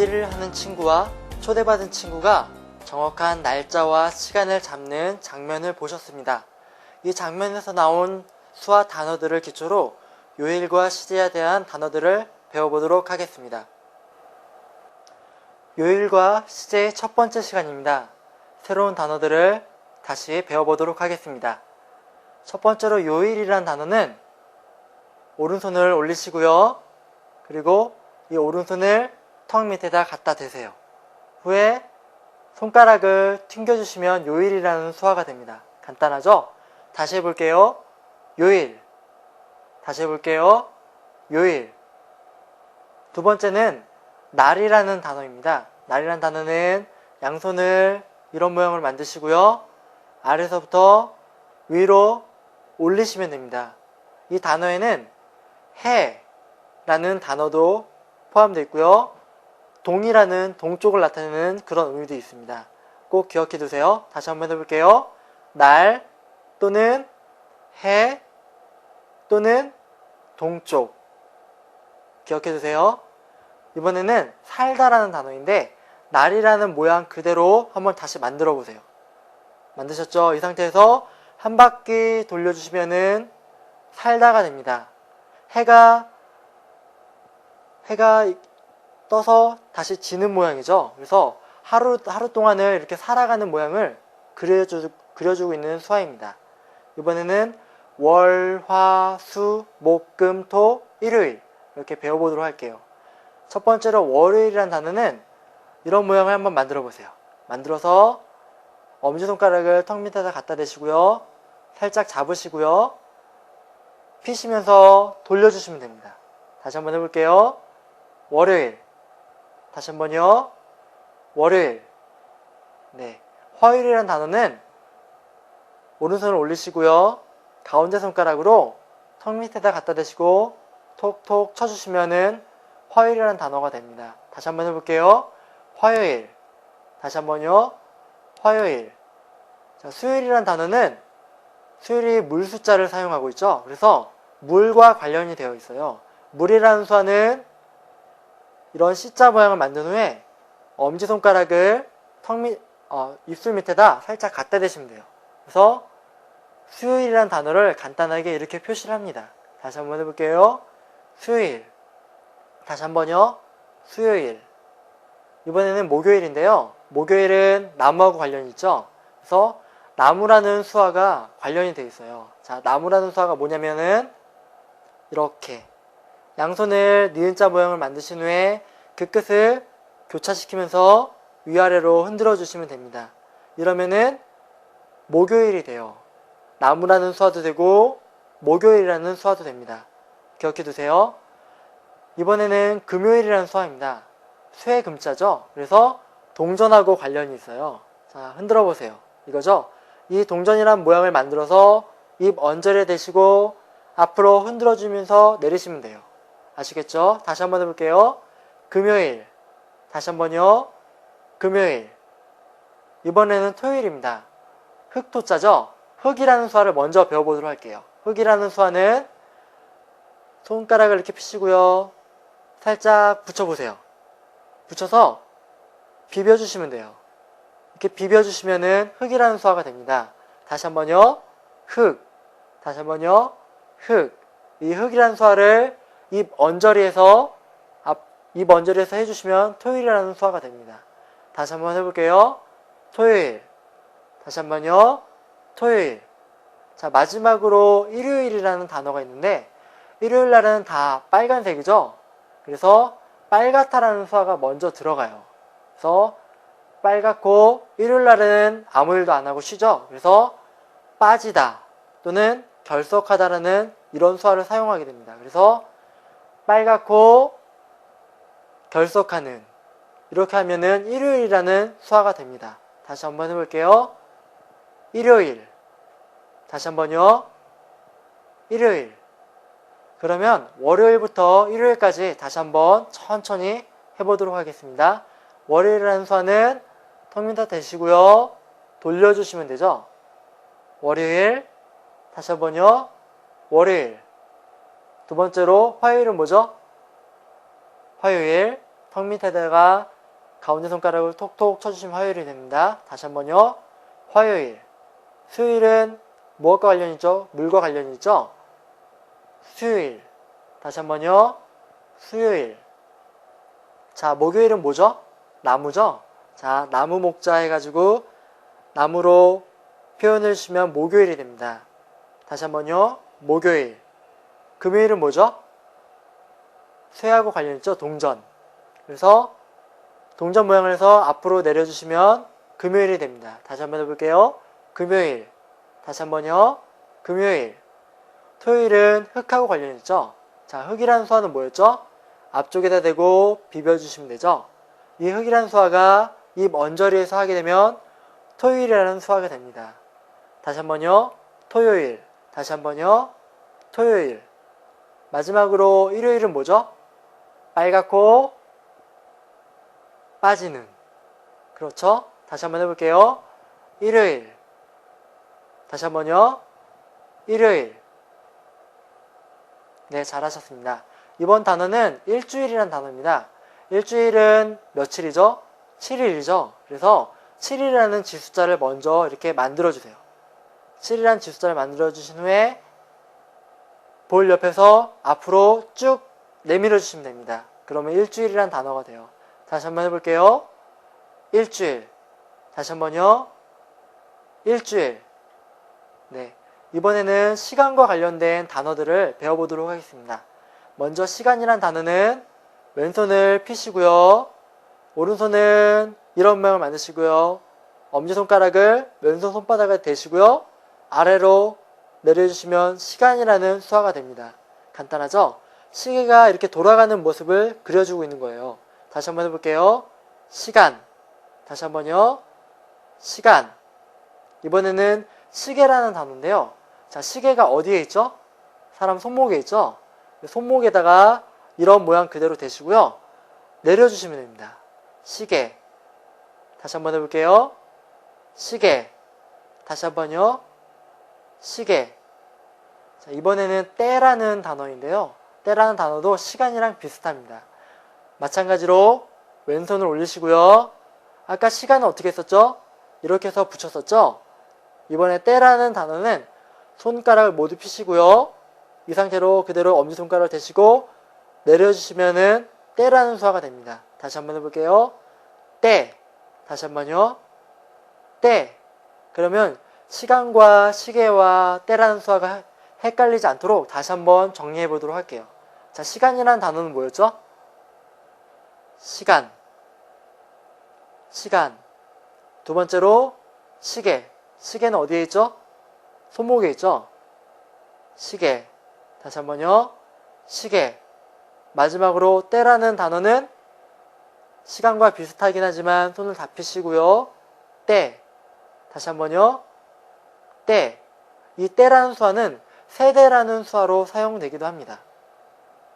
입대를 하는 친구와 초대받은 친구가 정확한 날짜와 시간을 잡는 장면을 보셨습니다. 이 장면에서 나온 수와 단어들을 기초로 요일과 시제에 대한 단어들을 배워보도록 하겠습니다. 요일과 시제의 첫 번째 시간입니다. 새로운 단어들을 다시 배워보도록 하겠습니다. 첫 번째로 요일이란 단어는 오른손을 올리시고요. 그리고 이 오른손을 턱 밑에다 갖다 대세요. 후에 손가락을 튕겨주시면 요일이라는 수화가 됩니다. 간단하죠? 다시 해볼게요. 요일. 다시 해볼게요. 요일. 두 번째는 날이라는 단어입니다. 날이라는 단어는 양손을 이런 모양을 만드시고요. 아래서부터 위로 올리시면 됩니다. 이 단어에는 해라는 단어도 포함되어 있고요. 동이라는 동쪽을 나타내는 그런 의미도 있습니다. 꼭 기억해 두세요. 다시 한번 해볼게요. 날 또는 해 또는 동쪽. 기억해 두세요. 이번에는 살다라는 단어인데 날이라는 모양 그대로 한번 다시 만들어 보세요. 만드셨죠? 이 상태에서 한 바퀴 돌려주시면은 살다가 됩니다. 해가 떠서 다시 지는 모양이죠. 그래서 하루 동안을 이렇게 살아가는 모양을 그려주고 있는 수화입니다. 이번에는 월, 화, 수, 목, 금, 토, 일요일 이렇게 배워보도록 할게요. 첫 번째로 월요일이라는 단어는 이런 모양을 한번 만들어 보세요. 만들어서 엄지손가락을 턱 밑에다 갖다 대시고요. 살짝 잡으시고요. 피시면서 돌려주시면 됩니다. 다시 한번 해볼게요. 월요일. 다시 한번요. 월요일. 네. 화요일이라는 단어는 오른손을 올리시고요. 가운데 손가락으로 턱 밑에다 갖다 대시고 톡톡 쳐주시면은 화요일이라는 단어가 됩니다. 다시 한번 해볼게요. 화요일. 다시 한번요. 화요일. 자, 수요일이라는 단어는 수요일이 물 숫자를 사용하고 있죠. 그래서 물과 관련이 되어 있어요. 물이라는 수화는 이런 C자 모양을 만든 후에 엄지손가락을 입술 밑에다 살짝 갖다 대시면 돼요. 그래서 수요일이라는 단어를 간단하게 이렇게 표시를 합니다. 다시 한번 해볼게요. 수요일. 다시 한번요. 수요일. 이번에는 목요일인데요. 목요일은 나무하고 관련이 있죠. 그래서 나무라는 수화가 관련이 되어 있어요. 자, 나무라는 수화가 뭐냐면은 이렇게 양손을 니은자 모양을 만드신 후에 그 끝을 교차시키면서 위아래로 흔들어 주시면 됩니다. 이러면은 목요일이 돼요. 나무라는 수화도 되고 목요일이라는 수화도 됩니다. 기억해 두세요. 이번에는 금요일이라는 수화입니다. 쇠 금자죠. 그래서 동전하고 관련이 있어요. 자, 흔들어 보세요. 이거죠. 이 동전이란 모양을 만들어서 입 언저리에 대시고 앞으로 흔들어 주면서 내리시면 돼요. 아시겠죠? 다시 한번 해볼게요. 금요일. 다시 한번요. 금요일. 이번에는 토요일입니다. 흑토자죠? 흑이라는 수화를 먼저 배워보도록 할게요. 흑이라는 수화는 손가락을 이렇게 펴시고요. 살짝 붙여보세요. 붙여서 비벼주시면 돼요. 이렇게 비벼주시면은 흑이라는 수화가 됩니다. 다시 한번요. 흑. 다시 한번요. 흑. 이 흑이라는 수화를 입 언저리에서 해주시면 토요일이라는 수화가 됩니다. 다시 한번 해볼게요. 토요일. 다시 한번요. 토요일. 자, 마지막으로 일요일이라는 단어가 있는데 일요일 날은 다 빨간색이죠. 그래서 빨갛다라는 수화가 먼저 들어가요. 그래서 빨갛고 일요일 날은 아무 일도 안 하고 쉬죠. 그래서 빠지다 또는 결석하다라는 이런 수화를 사용하게 됩니다. 그래서 빨갛고 결석하는 이렇게 하면은 일요일이라는 수화가 됩니다. 다시 한번 해볼게요. 일요일. 다시 한번요. 일요일. 그러면 월요일부터 일요일까지 다시 한번 천천히 해보도록 하겠습니다. 월요일이라는 수화는 턱 밑에 대시고요. 돌려주시면 되죠. 월요일. 다시 한번요. 월요일. 두 번째로 화요일은 뭐죠? 화요일. 턱 밑에다가 가운데 손가락을 톡톡 쳐주시면 화요일이 됩니다. 다시 한번요. 화요일. 수요일은 무엇과 관련이 있죠? 물과 관련이 있죠? 수요일. 다시 한번요. 수요일. 자, 목요일은 뭐죠? 나무죠? 자, 나무 목자 해가지고 나무로 표현을 주시면 목요일이 됩니다. 다시 한번요. 목요일. 금요일은 뭐죠? 쇠하고 관련 있죠? 동전. 그래서 동전 모양을 해서 앞으로 내려주시면 금요일이 됩니다. 다시 한번 해볼게요. 금요일. 다시 한번요. 금요일. 토요일은 흙하고 관련 있죠? 자, 흙이라는 수화는 뭐였죠? 앞쪽에다 대고 비벼주시면 되죠? 이 흙이라는 수화가 입 언저리에서 하게 되면 토요일이라는 수화가 됩니다. 다시 한번요. 토요일. 다시 한번요. 토요일. 마지막으로 일요일은 뭐죠? 빨갛고 빠지는. 그렇죠? 다시 한번 해볼게요. 일요일. 다시 한번요. 일요일. 네, 잘하셨습니다. 이번 단어는 일주일이란 단어입니다. 일주일은 며칠이죠? 7일이죠? 그래서 7이라는 지숫자를 먼저 이렇게 만들어주세요. 7이라는 지숫자를 만들어주신 후에 볼 옆에서 앞으로 쭉 내밀어 주시면 됩니다. 그러면 일주일이란 단어가 돼요. 다시 한번 해볼게요. 일주일. 다시 한번요. 일주일. 네. 이번에는 시간과 관련된 단어들을 배워보도록 하겠습니다. 먼저 시간이란 단어는 왼손을 펴시고요. 오른손은 이런 모양을 만드시고요. 엄지손가락을 왼손 손바닥에 대시고요. 아래로 내려주시면 시간이라는 수화가 됩니다. 간단하죠? 시계가 이렇게 돌아가는 모습을 그려주고 있는 거예요. 다시 한번 해볼게요. 시간. 다시 한번요. 시간. 이번에는 시계라는 단어인데요. 자, 시계가 어디에 있죠? 사람 손목에 있죠? 손목에다가 이런 모양 그대로 대시고요. 내려주시면 됩니다. 시계. 다시 한번 해볼게요. 시계. 다시 한번요. 시계. 자, 이번에는 때라는 단어인데요. 때라는 단어도 시간이랑 비슷합니다. 마찬가지로 왼손을 올리시고요. 아까 시간은 어떻게 했었죠? 이렇게 해서 붙였었죠? 이번에 때라는 단어는 손가락을 모두 펴시고요. 이 상태로 그대로 엄지손가락을 대시고 내려주시면은 때라는 수화가 됩니다. 다시 한번 해볼게요. 때. 다시 한번요. 때. 그러면 시간과 시계와 때라는 수화가 헷갈리지 않도록 다시 한번 정리해 보도록 할게요. 자, 시간이라는 단어는 뭐였죠? 시간. 시간. 두 번째로 시계. 시계는 어디에 있죠? 손목에 있죠? 시계. 다시 한번요. 시계. 마지막으로 때라는 단어는 시간과 비슷하긴 하지만 손을 다 펴시고요. 때. 다시 한번요. 때. 이 때라는 수화는 세대라는 수화로 사용되기도 합니다.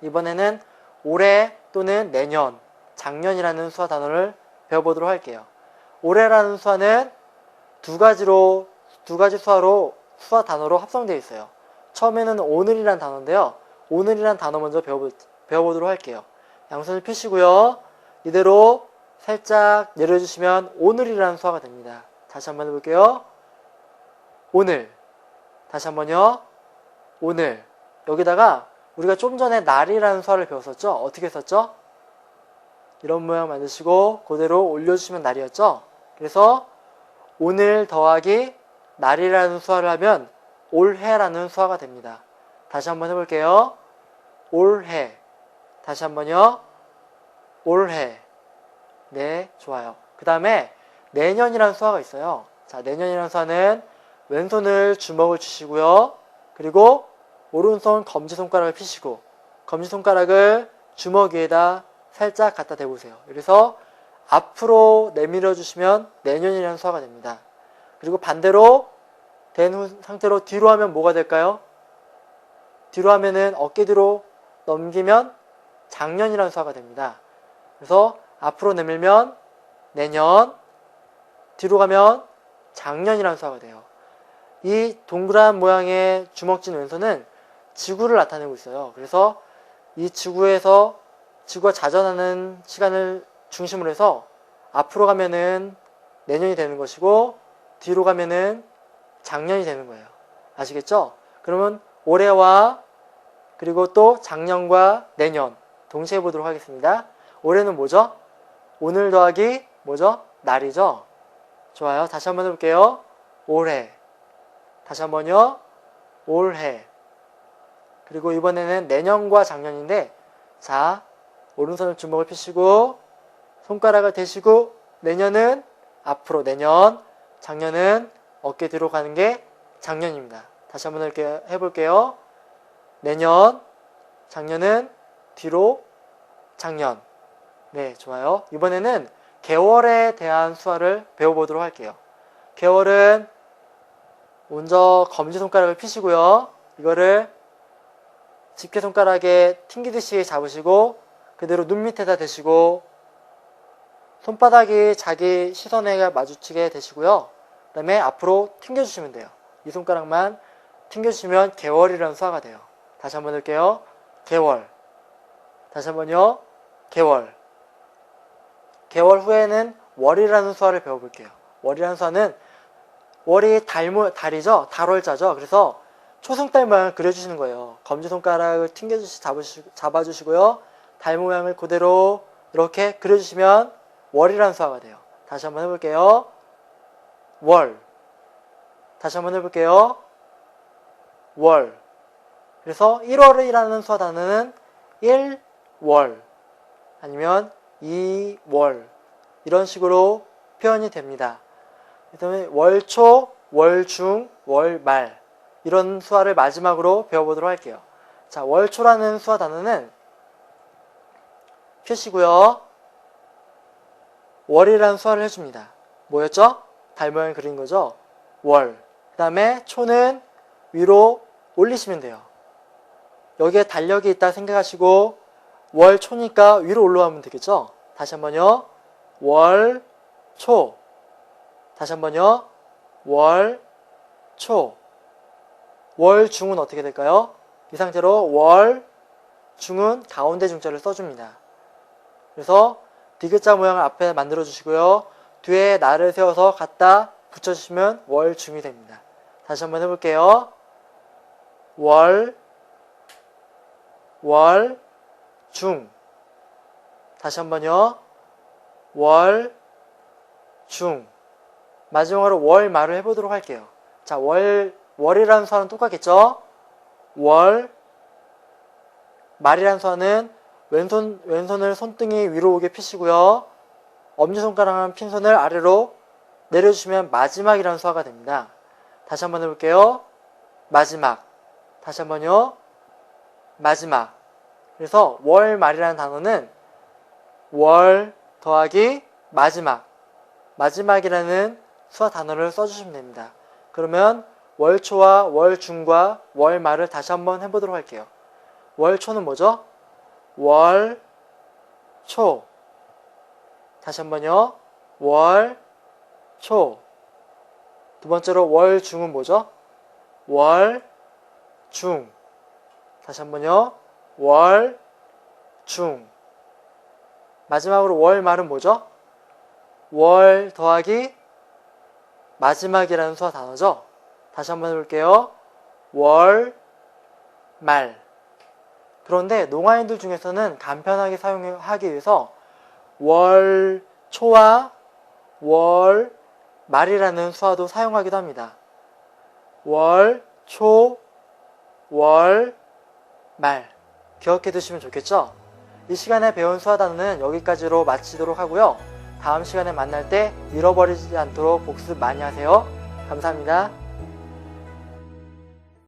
이번에는 올해 또는 내년, 작년이라는 수화 단어를 배워보도록 할게요. 올해라는 수화는 두 가지 수화로 수화 단어로 합성되어 있어요. 처음에는 오늘이란 단어인데요. 오늘이란 단어 먼저 배워보도록 할게요. 양손을 펴시고요. 이대로 살짝 내려주시면 오늘이라는 수화가 됩니다. 다시 한번 해볼게요. 오늘. 다시 한번요. 오늘. 여기다가 우리가 좀 전에 날이라는 수화를 배웠었죠? 어떻게 썼죠? 이런 모양 만드시고 그대로 올려주시면 날이었죠? 그래서 오늘 더하기 날이라는 수화를 하면 올해라는 수화가 됩니다. 다시 한번 해볼게요. 올해. 다시 한번요. 올해. 네, 좋아요. 그 다음에 내년이라는 수화가 있어요. 자, 내년이라는 수화는 왼손을 주먹을 주시고요. 그리고 오른손 검지손가락을 펴시고 검지손가락을 주먹 위에다 살짝 갖다 대보세요. 그래서 앞으로 내밀어 주시면 내년이라는 수화가 됩니다. 그리고 반대로 된 상태로 뒤로 하면 뭐가 될까요? 뒤로 하면은 어깨 뒤로 넘기면 작년이라는 수화가 됩니다. 그래서 앞으로 내밀면 내년, 뒤로 가면 작년이라는 수화가 돼요. 이 동그란 모양의 주먹진 왼손은 지구를 나타내고 있어요. 그래서 이 지구가 자전하는 시간을 중심으로 해서 앞으로 가면은 내년이 되는 것이고 뒤로 가면은 작년이 되는 거예요. 아시겠죠? 그러면 올해와 그리고 또 작년과 내년 동시에 보도록 하겠습니다. 올해는 뭐죠? 오늘 더하기 뭐죠? 날이죠? 좋아요. 다시 한번 해볼게요. 올해. 다시 한번요. 올해. 그리고 이번에는 내년과 작년인데, 자, 오른손을 주먹을 펴시고 손가락을 대시고 내년은 앞으로 내년, 작년은 어깨 뒤로 가는 게 작년입니다. 다시 한번 이렇게 해볼게요. 내년, 작년은 뒤로 작년. 네, 좋아요. 이번에는 개월에 대한 수화를 배워보도록 할게요. 개월은 먼저 검지손가락을 펴시고요. 이거를 집게손가락에 튕기듯이 잡으시고 그대로 눈 밑에다 대시고 손바닥이 자기 시선에 마주치게 되시고요. 그 다음에 앞으로 튕겨주시면 돼요. 이 손가락만 튕겨주시면 개월이라는 수화가 돼요. 다시 한번 할게요. 개월. 다시 한번요. 개월. 개월 후에는 월이라는 수화를 배워볼게요. 월이라는 수화는 월이 달이죠? 달월자죠? 그래서 초승달 모양을 그려주시는 거예요. 검지손가락을 잡아주시고요. 달 모양을 그대로 이렇게 그려주시면 월이라는 수화가 돼요. 다시 한번 해볼게요. 월. 다시 한번 해볼게요. 월. 그래서 1월이라는 수화 단어는 1월 아니면 2월 이런 식으로 표현이 됩니다. 그다음에 월초, 월중, 월말 이런 수화를 마지막으로 배워보도록 할게요. 자, 월초라는 수화 단어는 펴시고요. 월이라는 수화를 해줍니다. 뭐였죠? 달 모양을 그린 거죠? 월. 그 다음에 초는 위로 올리시면 돼요. 여기에 달력이 있다 생각하시고 월 초니까 위로 올라가면 되겠죠? 다시 한번요. 월 초. 다시 한번요. 월 초. 월 중은 어떻게 될까요? 이 상태로 월 중은 가운데 중자를 써줍니다. 그래서 디귿자 모양을 앞에 만들어 주시고요. 뒤에 날을 세워서 갖다 붙여주시면 월중이 됩니다. 다시 한번 해볼게요. 중. 다시 한번요. 중. 마지막으로 월말을 해보도록 할게요. 자, 월이라는 수화는 똑같겠죠? 말이라는 수화는 왼손을 손등이 위로 오게 펴시고요. 엄지손가락은 핀손을 아래로 내려주시면 마지막이라는 수화가 됩니다. 다시 한번 해볼게요. 마지막. 다시 한번요. 마지막. 그래서 월말이라는 단어는 월 더하기 마지막. 마지막이라는 수화 단어를 써주시면 됩니다. 그러면 월초와 월중과 월말을 다시 한번 해보도록 할게요. 월초는 뭐죠? 월초. 다시 한번요. 월초. 두 번째로 월중은 뭐죠? 월중. 다시 한번요. 월중. 마지막으로 월말은 뭐죠? 월 더하기 마지막이라는 수화 단어죠. 다시 한번 해볼게요. 월말. 그런데 농아인들 중에서는 간편하게 사용하기 위해서 월초와 월말이라는 수화도 사용하기도 합니다. 월초, 월말. 기억해 두시면 좋겠죠? 이 시간에 배운 수화 단어는 여기까지로 마치도록 하고요. 다음 시간에 만날 때 잃어버리지 않도록 복습 많이 하세요. 감사합니다.